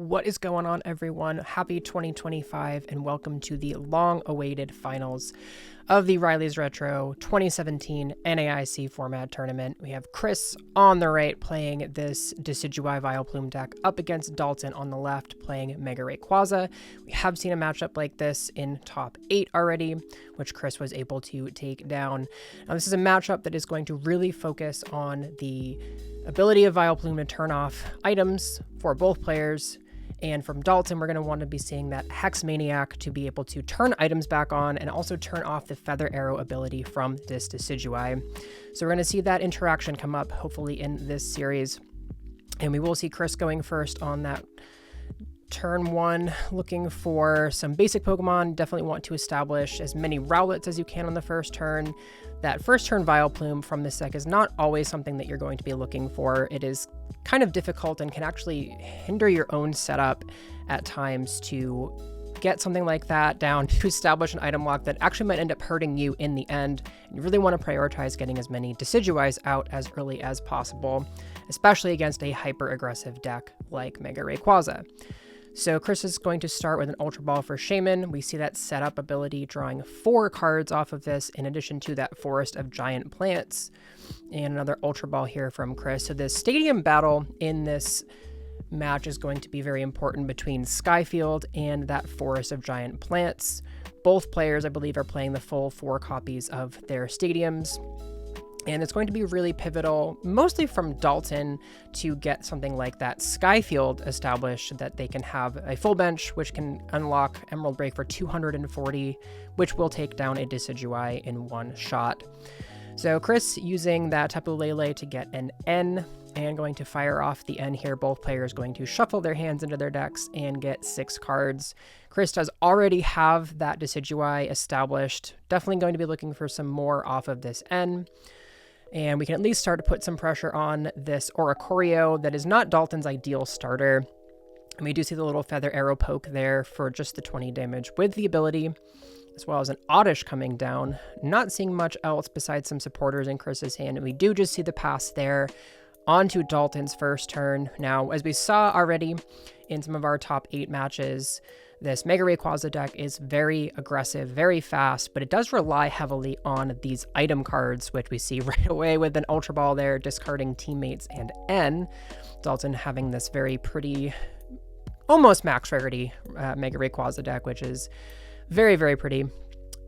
What is going on, everyone? Happy 2025 and welcome to the long-awaited finals of the Riley's Retro 2017 NAIC format tournament. We have Chris on the right playing this Decidueye Vileplume deck up against Dalton on the left playing Mega Rayquaza. We have seen a matchup like this in top 8 already, which Chris was able to take down. Now, this is a matchup that is going to really focus on the ability of Vileplume to turn off items for both players. And from Dalton, we're going to want to be seeing that Hex Maniac to be able to turn items back on and also turn off the Feather Arrow ability from this Decidueye. So we're going to see that interaction come up hopefully in this series. And we will see Chris going first on that turn 1, looking for some basic Pokemon. Definitely want to establish as many Rowlets as you can on the first turn. That first turn Vileplume from this deck is not always something that you're going to be looking for. It is kind of difficult and can actually hinder your own setup at times to get something like that down to establish an item lock that actually might end up hurting you in the end. And you really want to prioritize getting as many Decidueyes out as early as possible, especially against a hyper-aggressive deck like Mega Rayquaza. So Chris is going to start with an Ultra Ball for Shaman. We see that setup ability drawing 4 cards off of this in addition to that Forest of Giant Plants. And another Ultra Ball here from Chris. So this stadium battle in this match is going to be very important between Skyfield and that Forest of Giant Plants. Both players, I believe, are playing the full 4 copies of their stadiums. And it's going to be really pivotal, mostly from Dalton, to get something like that Skyfield established, that they can have a full bench, which can unlock Emerald Break for 240, which will take down a Decidueye in one shot. So Chris using that Tapu Lele to get an N, and going to fire off the N here. Both players going to shuffle their hands into their decks and get 6 cards. Chris does already have that Decidueye established. Definitely going to be looking for some more off of this N. And we can at least start to put some pressure on this Oricorio that is not Dalton's ideal starter. And we do see the little Feather Arrow poke there for just the 20 damage with the ability, as well as an Oddish coming down. Not seeing much else besides some supporters in Chris's hand. And we do just see the pass there onto Dalton's first turn. Now, as we saw already in some of our top 8 matches, this Mega Rayquaza deck is very aggressive, very fast, but it does rely heavily on these item cards, which we see right away with an Ultra Ball there, discarding Teammates and N. Dalton having this very pretty, almost max rarity Mega Rayquaza deck, which is very, very pretty.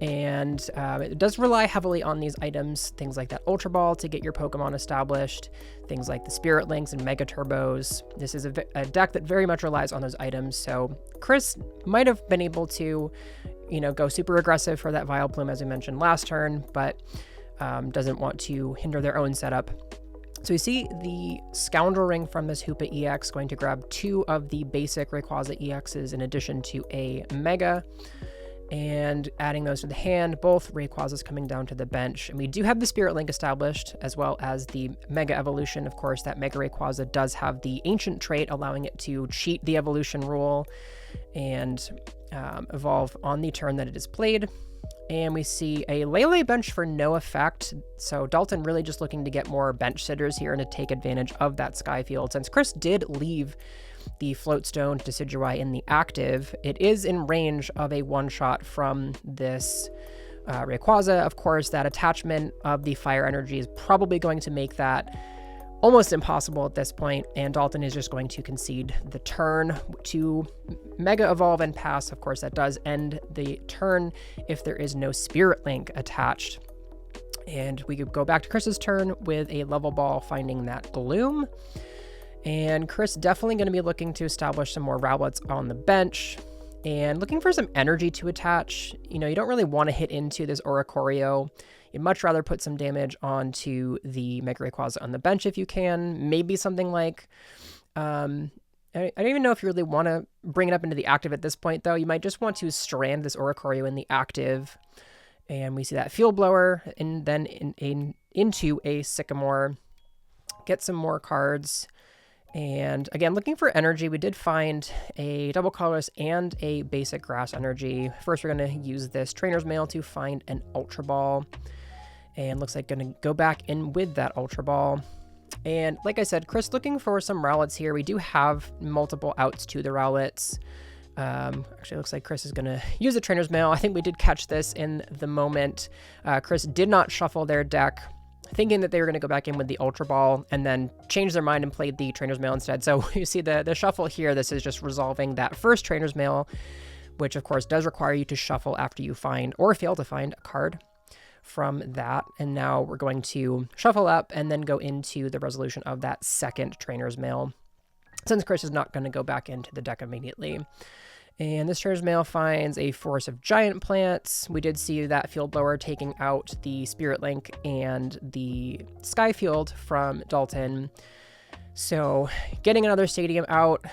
And it does rely heavily on these items, things like that Ultra Ball to get your Pokemon established, things like the Spirit Links and Mega Turbos. This is a deck that very much relies on those items. So Chris might have been able to, go super aggressive for that Vileplume, as we mentioned last turn, but doesn't want to hinder their own setup. So you see the Scoundrel Ring from this Hoopa EX going to grab 2 of the basic Rayquaza EXs in addition to a Mega, and adding those to the hand. Both Rayquazas coming down to the bench. And we do have the Spirit Link established, as well as the Mega Evolution. Of course, that Mega Rayquaza does have the Ancient trait, allowing it to cheat the evolution rule and evolve on the turn that it is played. And we see a Lele bench for no effect. So Dalton really just looking to get more bench sitters here and to take advantage of that Skyfield. Since Chris did leave the Floatstone Decidueye in the active, it is in range of a one-shot from this Rayquaza. Of course, that attachment of the Fire Energy is probably going to make that almost impossible at this point, and Dalton is just going to concede the turn to Mega Evolve and pass. Of course, that does end the turn if there is no Spirit Link attached. And we could go back to Chris's turn with a Level Ball finding that Gloom. And Chris definitely going to be looking to establish some more Rowlets on the bench and looking for some energy to attach. You don't really want to hit into this Oricorio. You'd much rather put some damage onto the Mega Rayquaza on the bench if you can. Maybe something like, I don't even know if you really want to bring it up into the active at this point, though. You might just want to strand this Oricorio in the active. And we see that Field Blower and then into a Sycamore. Get some more cards. And again, looking for energy, we did find a double colorless and a basic grass energy. First, we're going to use this Trainer's Mail to find an Ultra Ball. And looks like going to go back in with that Ultra Ball. And like I said, Chris looking for some Rowlets here. We do have multiple outs to the Rowlets. Actually, it looks like Chris is going to use the Trainer's Mail. I think we did catch this in the moment. Chris did not shuffle their deck, thinking that they were going to go back in with the Ultra Ball and then change their mind and played the Trainer's Mail instead. So you see the shuffle here. This is just resolving that first Trainer's Mail, which of course does require you to shuffle after you find or fail to find a card from that. And now we're going to shuffle up and then go into the resolution of that second Trainer's Mail, since Chris is not going to go back into the deck immediately. And this Trainer's Mail finds a Forest of Giant Plants. We did see that Field Blower taking out the Spirit Link and the Sky Field from Dalton. So getting another Stadium out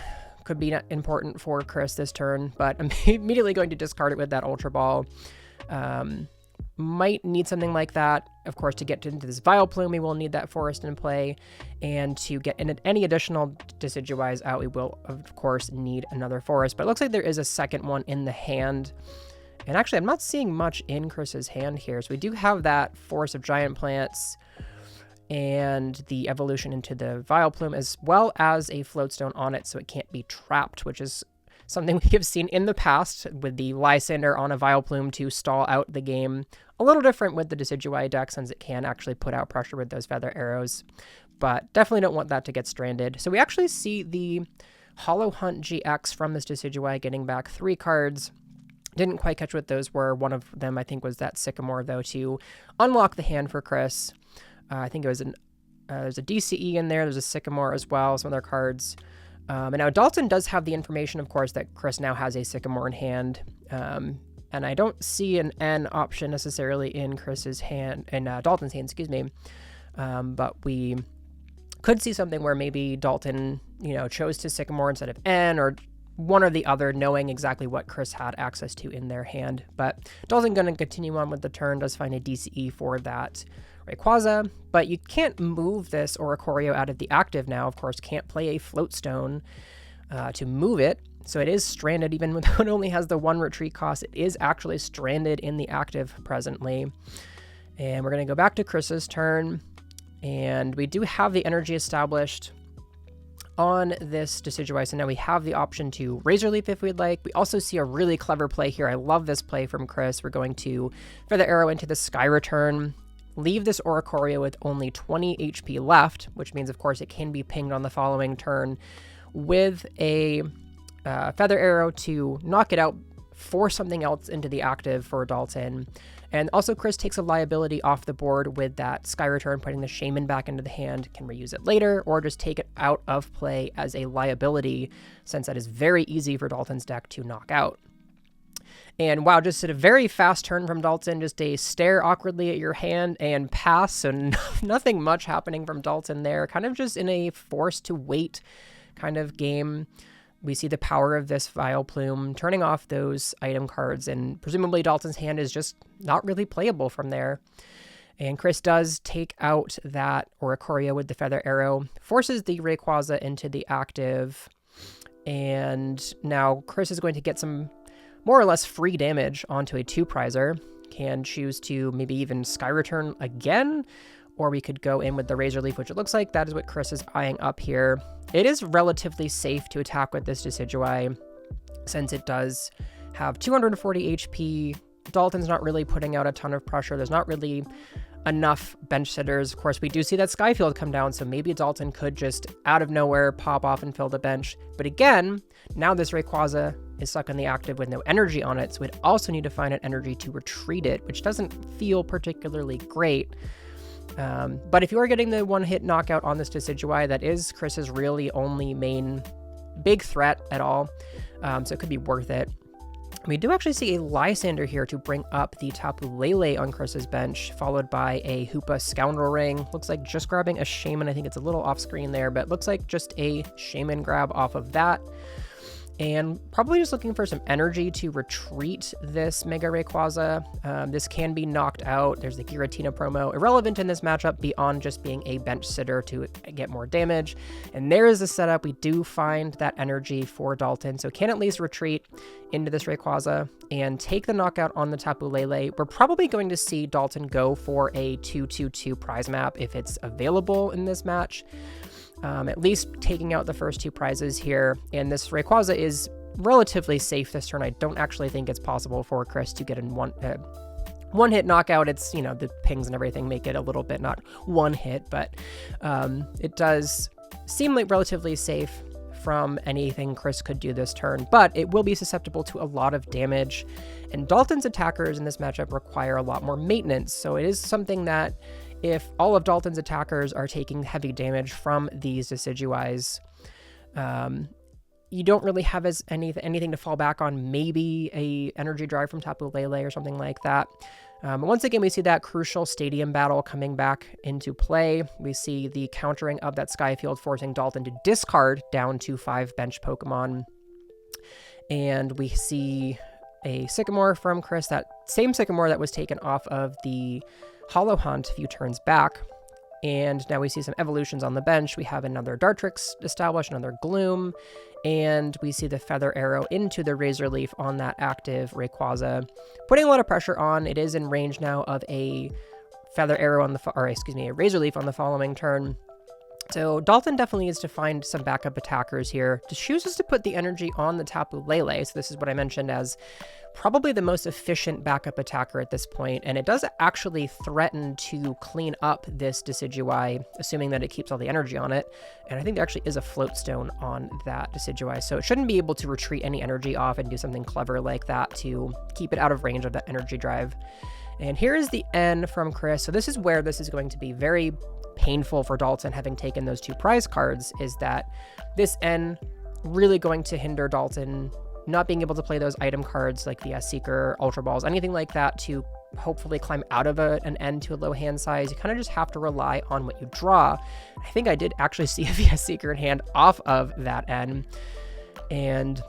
could be important for Chris this turn, but I'm immediately going to discard it with that Ultra Ball. Might need something like that. Of course, to get into this Vileplume, we will need that Forest in play. And to get any additional Decidueyes out, we will, of course, need another Forest. But it looks like there is a second one in the hand. And actually, I'm not seeing much in Chris's hand here. So we do have that Forest of Giant Plants and the evolution into the Vileplume, as well as a Floatstone on it, so it can't be trapped, which is something we have seen in the past with the Lysander on a Vileplume to stall out the game. A little different with the Decidueye deck, since it can actually put out pressure with those Feather Arrows, but definitely don't want that to get stranded. So we actually see the Hollow Hunt GX from this Decidueye getting back 3 cards. Didn't quite catch what those were. One of them, I think, was that Sycamore, though, to unlock the hand for Chris. I think it was there's a DCE in there. There's a Sycamore as well, some other cards. And now Dalton does have the information, of course, that Chris now has a Sycamore in hand. And I don't see an N option necessarily in Chris's hand, in Dalton's hand, excuse me. But we could see something where maybe Dalton, chose to Sycamore instead of N, or one or the other, knowing exactly what Chris had access to in their hand. But Dalton going to continue on with the turn, does find a DCE for that Rayquaza, but you can't move this Oricorio out of the active now. Of course, can't play a Floatstone to move it. So it is stranded, even though it only has the 1 retreat cost. It is actually stranded in the active presently. And we're going to go back to Chris's turn. And we do have the energy established on this Decidueye. So now we have the option to Razor Leaf if we'd like. We also see a really clever play here. I love this play from Chris. We're going to Feather Arrow into the Sky Return. Leave this Oricorio with only 20 HP left, which means, of course, it can be pinged on the following turn with a Feather Arrow to knock it out, force something else into the active for Dalton. And also Chris takes a liability off the board with that Sky Return, putting the Shaman back into the hand, can reuse it later, or just take it out of play as a liability, since that is very easy for Dalton's deck to knock out. And wow, just a very fast turn from Dalton, just a stare awkwardly at your hand and pass, so nothing much happening from Dalton there, kind of just in a forced to wait kind of game. We see the power of this Vileplume turning off those item cards, and presumably Dalton's hand is just not really playable from there. And Chris does take out that Oricorio with the Feather Arrow, forces the Rayquaza into the active, and now Chris is going to get some more or less free damage onto a 2-prizer. Can choose to maybe even Sky Return again, or we could go in with the Razor Leaf, which it looks like that is what Chris is eyeing up here. It is relatively safe to attack with this Decidueye, since it does have 240 HP. Dalton's not really putting out a ton of pressure. There's not really enough bench sitters. Of course, we do see that Skyfield come down, so maybe Dalton could just out of nowhere pop off and fill the bench. But again, now this Rayquaza is stuck in the active with no energy on it, so we'd also need to find an energy to retreat it, which doesn't feel particularly great. But if you are getting the 1-hit knockout on this Decidueye, that is Chris's really only main big threat at all, so it could be worth it. We do actually see a Lysander here to bring up the Tapu Lele on Chris's bench, followed by a Hoopa Scoundrel Ring. Looks like just grabbing a Shaman. I think it's a little off screen there, but looks like just a Shaman grab off of that. and probably just looking for some energy to retreat this Mega Rayquaza. This can be knocked out. There's the Giratina promo, irrelevant in this matchup beyond just being a bench sitter to get more damage. And there is the setup. We do find that energy for Dalton, so can at least retreat into this Rayquaza and take the knockout on the Tapu Lele. We're probably going to see Dalton go for a 2-2-2 prize map if it's available in this match. At least taking out the first 2 prizes here, and this Rayquaza is relatively safe this turn. I don't actually think it's possible for Chris to get in one hit knockout. It's, you know, the pings and everything make it a little bit not one hit, but it does seem like relatively safe from anything Chris could do this turn, but it will be susceptible to a lot of damage, and Dalton's attackers in this matchup require a lot more maintenance, so it is something that if all of Dalton's attackers are taking heavy damage from these Decidueyes, you don't really have anything to fall back on, maybe a energy drive from Tapu Lele or something like that. Once again, we see that crucial stadium battle coming back into play. We see the countering of that Skyfield, forcing Dalton to discard down to 5 bench Pokemon. And we see a Sycamore from Chris, that same Sycamore that was taken off of the Hollow Hunt a few turns back. And now we see some evolutions on the bench. We have another Dartrix established, another Gloom, and we see the Feather Arrow into the Razor Leaf on that active Rayquaza, putting a lot of pressure on. It is in range now of a Feather Arrow on a Razor Leaf on the following turn. So Dalton definitely needs to find some backup attackers here. Just chooses to put the energy on the Tapu Lele. So this is what I mentioned as probably the most efficient backup attacker at this point, and it does actually threaten to clean up this Decidueye, assuming that it keeps all the energy on it. And I think there actually is a float stone on that Decidueye, so it shouldn't be able to retreat any energy off and do something clever like that to keep it out of range of that energy drive. And here is the N from Chris. So this is where this is going to be very painful for Dalton, having taken those 2 prize cards, is that this N really going to hinder Dalton not being able to play those item cards like VS Seeker, Ultra Balls, anything like that to hopefully climb out of an N to a low hand size. You kind of just have to rely on what you draw. I think I did actually see a VS Seeker in hand off of that N. And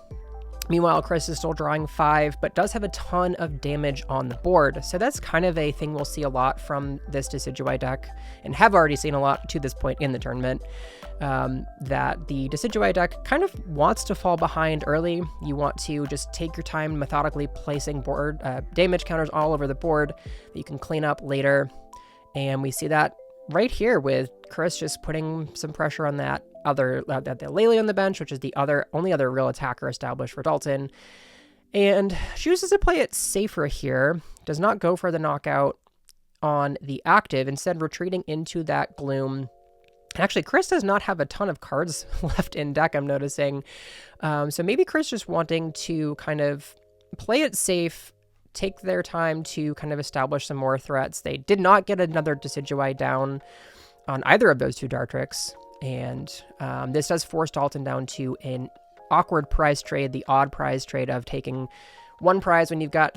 meanwhile, Chris is still drawing 5, but does have a ton of damage on the board. So that's kind of a thing we'll see a lot from this Decidueye deck, and have already seen a lot to this point in the tournament, that the Decidueye deck kind of wants to fall behind early. You want to just take your time methodically placing damage counters all over the board that you can clean up later. And we see that right here with Chris just putting some pressure on that the Lele on the bench, which is the only other real attacker established for Dalton, and chooses to play it safer here. Does not go for the knockout on the active, instead retreating into that Gloom. Actually, Chris does not have a ton of cards left in deck, I'm noticing. So maybe Chris just wanting to kind of play it safe, take their time to kind of establish some more threats. They did not get another Decidueye down on either of those 2 Dartrix. And this does force Dalton down to an awkward prize trade, the odd prize trade of taking 1 prize when you've got,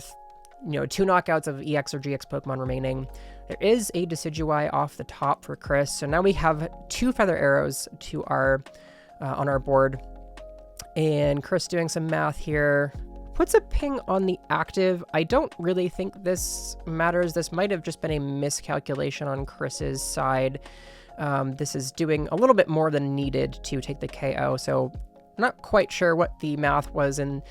2 knockouts of EX or GX Pokemon remaining. There is a Decidueye off the top for Chris, so now we have 2 Feather Arrows to our on our board. And Chris doing some math here, puts a ping on the active. I don't really think this matters. This might have just been a miscalculation on Chris's side. This is doing a little bit more than needed to take the KO, so not quite sure what the math was in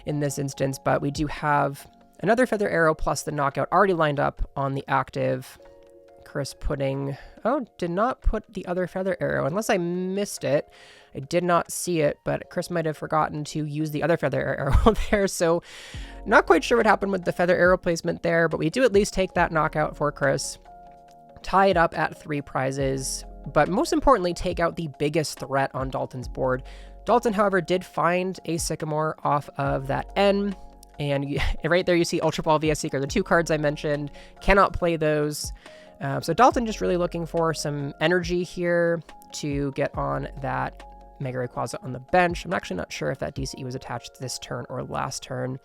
this instance, but we do have another Feather Arrow plus the knockout already lined up on the active. Chris did not put the other Feather Arrow, unless I missed it. I did not see it, but Chris might have forgotten to use the other Feather Arrow there, so not quite sure what happened with the Feather Arrow placement there, but we do at least take that knockout for Chris. Tie it up at 3 prizes, but most importantly, take out the biggest threat on Dalton's board. Dalton, however, did find a Sycamore off of that N, and right there you see Ultra Ball VS Seeker, the 2 cards I mentioned, cannot play those. So Dalton just really looking for some energy here to get on that Mega Rayquaza on the bench. I'm actually not sure if that DCE was attached this turn or last turn.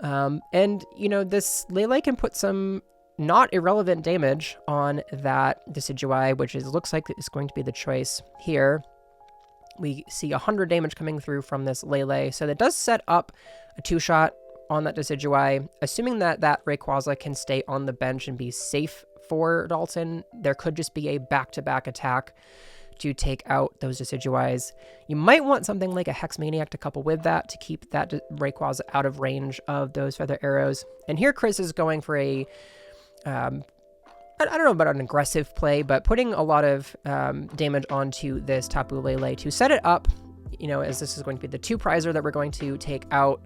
And, this Lele can put some not irrelevant damage on that Decidueye, which looks like it's going to be the choice here. We see 100 damage coming through from this Lele, so that does set up a 2-shot on that Decidueye. Assuming that that Rayquaza can stay on the bench and be safe for Dalton, there could just be a back-to-back attack to take out those Decidueyes. You might want something like a Hex Maniac to couple with that to keep that Rayquaza out of range of those feather arrows. And here Chris is going for a, I don't know about an aggressive play, but putting a lot of damage onto this Tapu Lele to set it up, you know, as this is going to be the 2-prizer that we're going to take out.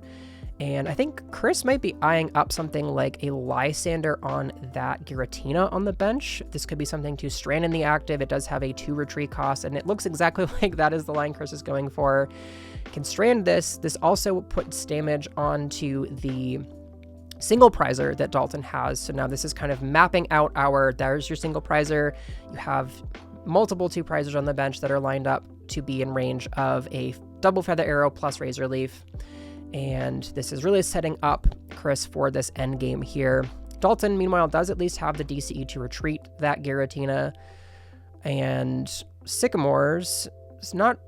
And I think Chris might be eyeing up something like a Lysander on that Giratina on the bench. This could be something to strand in the active. It does have a 2 retreat cost, and it looks exactly like that is the line Chris is going for. Can strand this. This also puts damage onto the single prizer that Dalton has. So now this is kind of mapping out there's your single prizer. You have multiple 2 prizers on the bench that are lined up to be in range of a double feather arrow plus razor leaf. And this is really setting up Chris for this end game here. Dalton, meanwhile, does at least have the DCE to retreat that Giratina. And Sycamores is not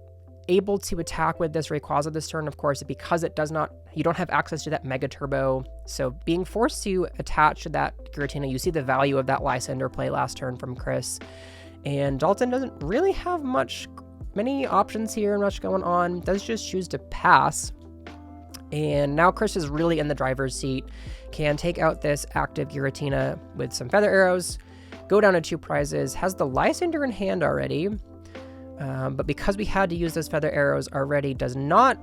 able to attack with this Rayquaza this turn, of course, because you don't have access to that Mega Turbo. So being forced to attach to that Giratina, you see the value of that Lysander play last turn from Chris. And Dalton doesn't really have many options here, much going on. Does just choose to pass. And now Chris is really in the driver's seat, can take out this active Giratina with some feather arrows, go down to 2 prizes, has the Lysander in hand already, but because we had to use those feather arrows already, does not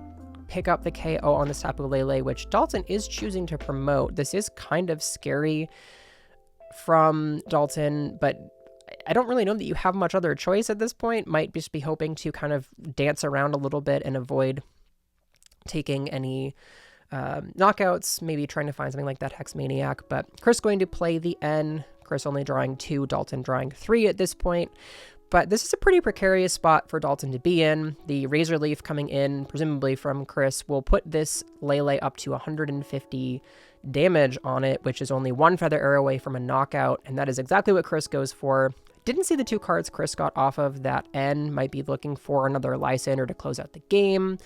pick up the KO on the Tapu Lele, which Dalton is choosing to promote. This is kind of scary from Dalton, but I don't really know that you have much other choice at this point. Might just be hoping to kind of dance around a little bit and avoid taking any knockouts, maybe trying to find something like that Hex Maniac. But Chris going to play the N. Chris only drawing 2, Dalton drawing 3 at this point. But this is a pretty precarious spot for Dalton to be in. The Razor Leaf coming in, presumably from Chris, will put this Lele up to 150 damage on it, which is only 1 feather arrow away from a knockout, and that is exactly what Chris goes for. Didn't see the 2 cards Chris got off of that N. Might be looking for another Lysander to close out the game.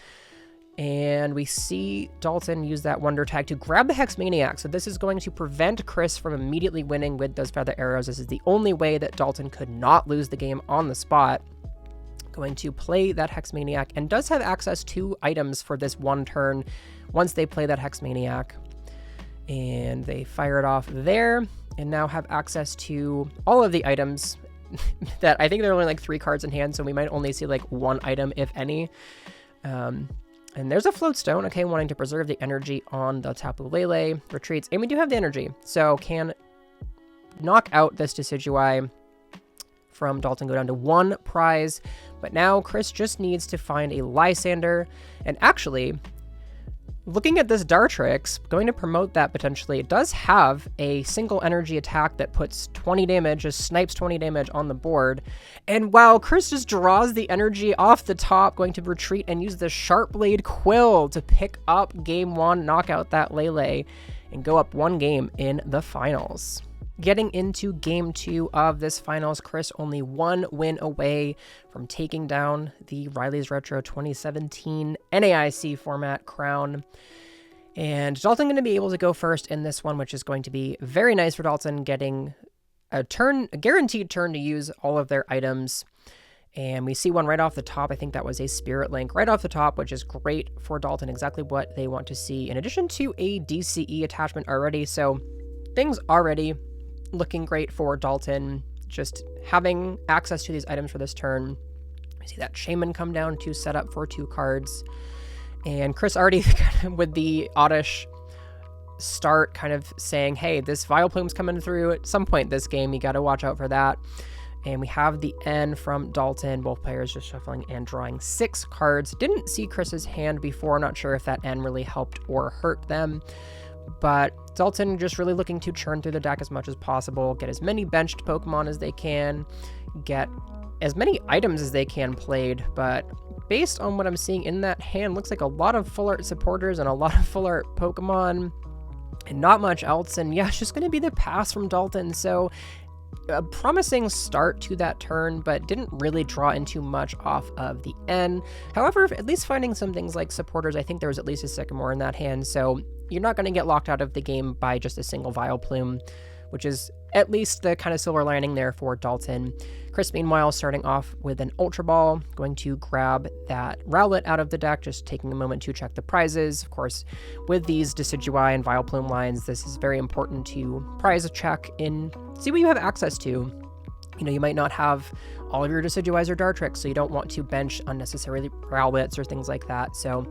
And we see Dalton use that Wonder Tag to grab the Hex Maniac. So this is going to prevent Chris from immediately winning with those feather arrows. This is the only way that Dalton could not lose the game on the spot. Going to play that Hex Maniac and does have access to items for this 1 turn once they play that Hex Maniac. And they fire it off there and now have access to all of the items that I think there are only like 3 cards in hand. So we might only see like 1 item, if any. And there's a Float Stone, okay, wanting to preserve the energy on the Tapu Lele, retreats, and we do have the energy, so can knock out this Decidueye from Dalton, go down to 1 prize, but now Chris just needs to find a Lysander, and actually, looking at this Dartrix, going to promote that potentially, it does have a single energy attack that puts 20 damage, just snipes 20 damage on the board. And wow, Chris just draws the energy off the top, going to retreat and use the Sharp Blade Quill to pick up game 1, knock out that Lele, and go up 1 game in the finals. Getting into game 2 of this finals, Chris only 1 win away from taking down the Riley's Retro 2017 NAIC format crown. And Dalton going to be able to go first in this one, which is going to be very nice for Dalton, getting a guaranteed turn to use all of their items. And we see one right off the top. I think that was a Spirit Link right off the top, which is great for Dalton, exactly what they want to see, in addition to a DCE attachment already. So things already looking great for Dalton, just having access to these items for this turn. We see that Shaman come down to set up for 2 cards. And Chris already, with the Oddish start, kind of saying, hey, this Vileplume's coming through at some point this game. You got to watch out for that. And we have the N from Dalton, both players just shuffling and drawing 6 cards. Didn't see Chris's hand before. Not sure if that N really helped or hurt them. But Dalton just really looking to churn through the deck as much as possible, get as many benched Pokemon as they can, get as many items as they can played. But based on what I'm seeing in that hand, looks like a lot of full art supporters and a lot of full art Pokemon and not much else. And yeah, it's just going to be the pass from Dalton. So a promising start to that turn, but didn't really draw into much off of the N. However, at least finding some things like supporters, I think there was at least a Sycamore in that hand, so you're not going to get locked out of the game by just a single Vileplume, which is at least the kind of silver lining there for Dalton. Chris, meanwhile, starting off with an Ultra Ball, going to grab that Rowlet out of the deck, just taking a moment to check the prizes. Of course, with these Decidueye and Vileplume lines, this is very important to prize check and see what you have access to. You know, you might not have all of your Decidueyes or Dartrix, so you don't want to bench unnecessarily Rowlets or things like that. So,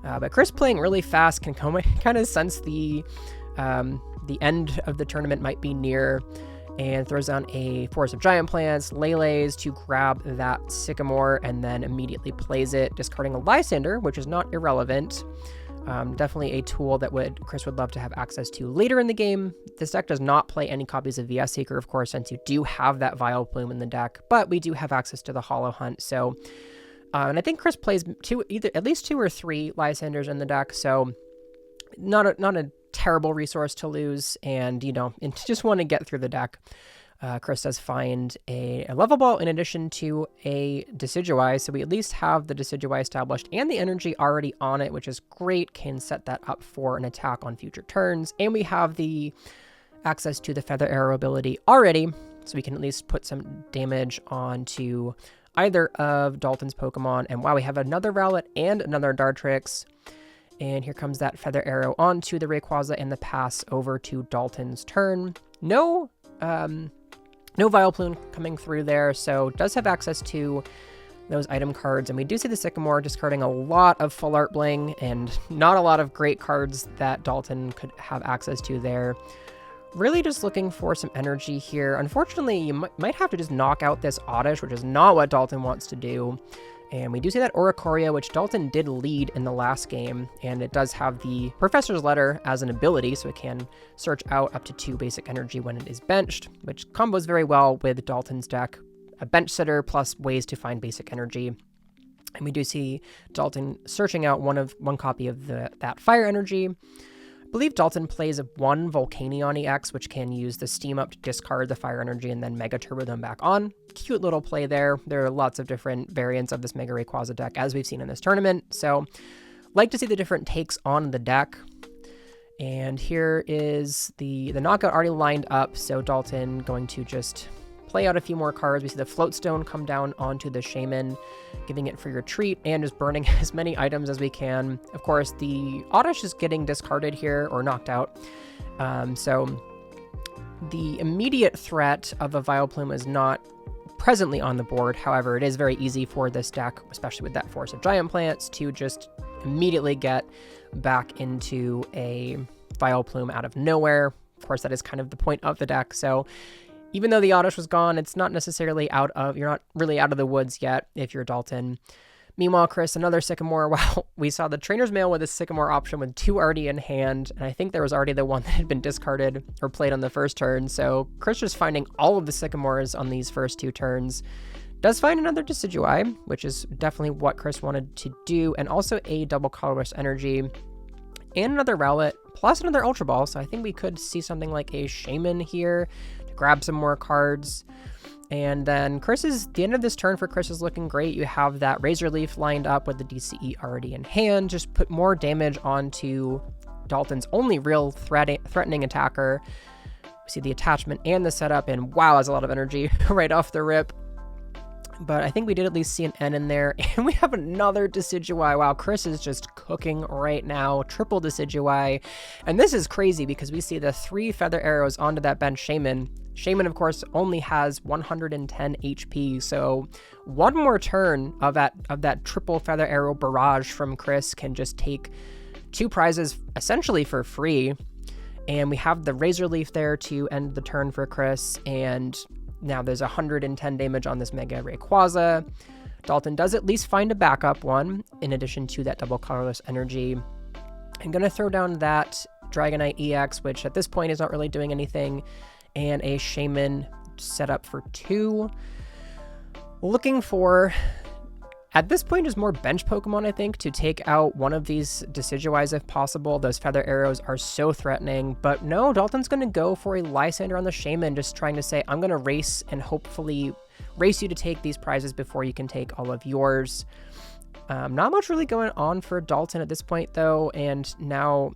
but Chris playing really fast can kind of sense the end of the tournament might be near, and throws down a Forest of Giant Plants, Lele's to grab that Sycamore, and then immediately plays it, discarding a Lysander, which is not irrelevant. Definitely a tool that Chris would love to have access to later in the game. This deck does not play any copies of VS Seeker, of course, since you do have that Vileplume in the deck, but we do have access to the Hollow Hunt, so... and I think Chris plays at least 2 or 3 Lysanders in the deck, so not a terrible resource to lose, and just want to get through the deck. Chris does find a level ball in addition to a Decidueye, so we at least have the Decidueye established and the energy already on it, which is great. Can set that up for an attack on future turns, and we have the access to the Feather Arrow ability already, so we can at least put some damage onto either of Dalton's Pokemon. And wow, we have another Rowlet and another Dartrix. And here comes that Feather Arrow onto the Rayquaza and the pass over to Dalton's turn. No Vileplume coming through there, so does have access to those item cards. And we do see the Sycamore discarding a lot of Full Art Bling and not a lot of great cards that Dalton could have access to there. Really just looking for some energy here. Unfortunately, you might have to just knock out this Oddish, which is not what Dalton wants to do. And we do see that Oricorio, which Dalton did lead in the last game, and it does have the Professor's Letter as an ability, so it can search out up to 2 basic energy when it is benched, which combos very well with Dalton's deck. A bench sitter plus ways to find basic energy. And we do see Dalton searching out one copy of that fire energy. I believe Dalton plays 1 Volcanion EX, which can use the Steam Up to discard the fire energy and then Mega Turbo them back on. Cute little play there. There are lots of different variants of this Mega Rayquaza deck, as we've seen in this tournament. So, like to see the different takes on the deck. And here is the knockout already lined up. So Dalton going to just play out a few more cards. We see the Floatstone come down onto the Shaman, giving it for your treat, and just burning as many items as we can. Of course, the Oddish is getting discarded here, or knocked out. So the immediate threat of a Vileplume is not presently on the board. However, it is very easy for this deck, especially with that Force of Giant Plants, to just immediately get back into a Vileplume out of nowhere. Of course, that is kind of the point of the deck. So even though the Oddish was gone, it's not necessarily you're not really out of the woods yet if you're Dalton. Meanwhile, Chris, another Sycamore. Wow, we saw the Trainer's Mail with a Sycamore option with 2 already in hand, and I think there was already the one that had been discarded or played on the first turn. So Chris just finding all of the Sycamores on these first 2 turns. Does find another Decidueye, which is definitely what Chris wanted to do, and also a double Colorless Energy, and another Rowlet, plus another Ultra Ball. So I think we could see something like a Shaman here to grab some more cards. And then the end of this turn for Chris is looking great. You have that Razor Leaf lined up with the DCE already in hand. Just put more damage onto Dalton's only real threatening attacker. We see the attachment and the setup, and wow, that's a lot of energy right off the rip. But I think we did at least see an N in there, and we have another Decidueye. Wow, Chris is just cooking right now. Triple Decidueye. And this is crazy because we see the 3 Feather Arrows onto that bench Shaman. Shaman, of course, only has 110 HP, so one more turn of that triple Feather Arrow barrage from Chris can just take 2 prizes essentially for free. And we have the Razor Leaf there to end the turn for Chris, and now there's 110 damage on this Mega Rayquaza. Dalton does at least find a backup one, in addition to that double Colorless Energy. I'm going to throw down that Dragonite EX, which at this point is not really doing anything, and a Shaman set up for 2. Looking for At this point, is more bench Pokemon, I think, to take out one of these Decidueyes if possible. Those Feather Arrows are so threatening. But no, Dalton's going to go for a Lysander on the Shaman, just trying to say, I'm going to race and hopefully race you to take these prizes before you can take all of yours. Not much really going on for Dalton at this point, though, and now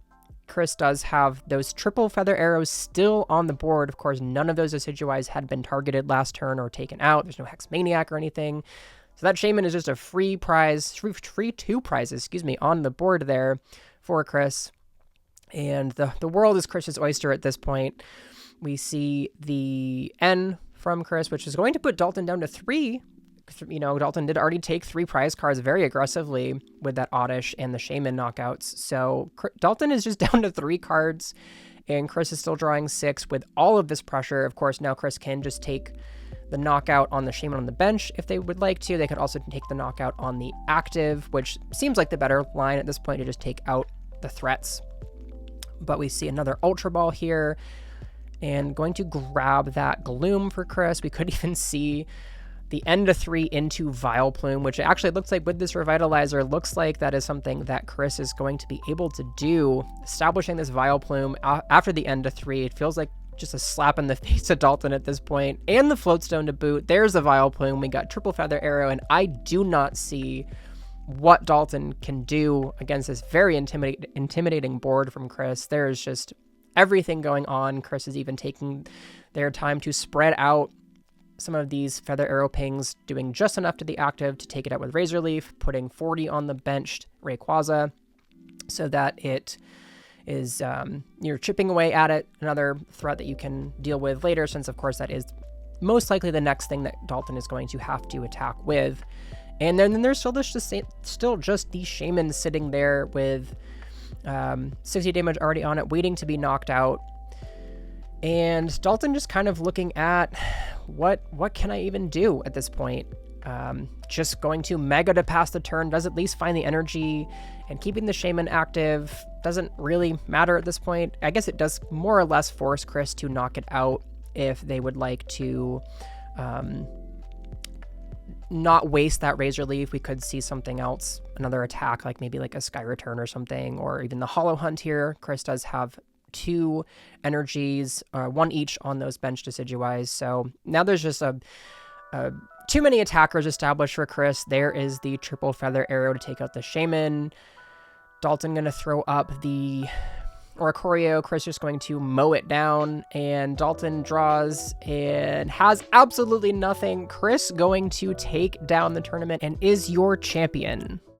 Chris does have those triple Feather Arrows still on the board. Of course, none of those Decidueyes had been targeted last turn or taken out. There's no Hex Maniac or anything. So that Shaman is just a free prize, free 2 prizes, on the board there for Chris. And the world is Chris's oyster at this point. We see the N from Chris, which is going to put Dalton down to 3. Dalton did already take 3 prize cards very aggressively with that Oddish and the Shaman knockouts. So Dalton is just down to 3 cards, and Chris is still drawing 6 with all of this pressure. Of course, now Chris can just take the knockout on the Shaman on the bench if they would like to. They could also take the knockout on the active, which seems like the better line at this point to just take out the threats. But we see another Ultra Ball here, and going to grab that Gloom for Chris. We could even see the end of 3 into Vileplume, which actually looks like with this Revitalizer, looks like that is something that Chris is going to be able to do. Establishing this Vileplume after the end of 3, it feels like just a slap in the face of Dalton at this point. And the Floatstone to boot. There's the Vileplume. We got triple Feather Arrow, and I do not see what Dalton can do against this very intimidating board from Chris. There's just everything going on. Chris is even taking their time to spread out some of these Feather Arrow pings, doing just enough to the active to take it out with Razor Leaf, putting 40 on the benched Rayquaza so that it is, you're chipping away at it, another threat that you can deal with later, since of course that is most likely the next thing that Dalton is going to have to attack with. And then there's still just the Shaman sitting there with 60 damage already on it, waiting to be knocked out. And Dalton just kind of looking at what can I even do at this point? Just going to Mega to pass the turn, does at least find the energy, and keeping the Shaman active doesn't really matter at this point. I guess it does more or less force Chris to knock it out if they would like to not waste that Razor Leaf. We could see something else, another attack, like maybe like a Sky Return or something, or even the Hollow Hunt here. Chris does have 2 energies, 1 each on those bench Decidueyes. So now there's just too many attackers established for Chris. There is the triple Feather Arrow to take out the Shaman. Dalton going to throw up the Oricorio. Chris just going to mow it down, and Dalton draws and has absolutely nothing. Chris going to take down the tournament and is your champion.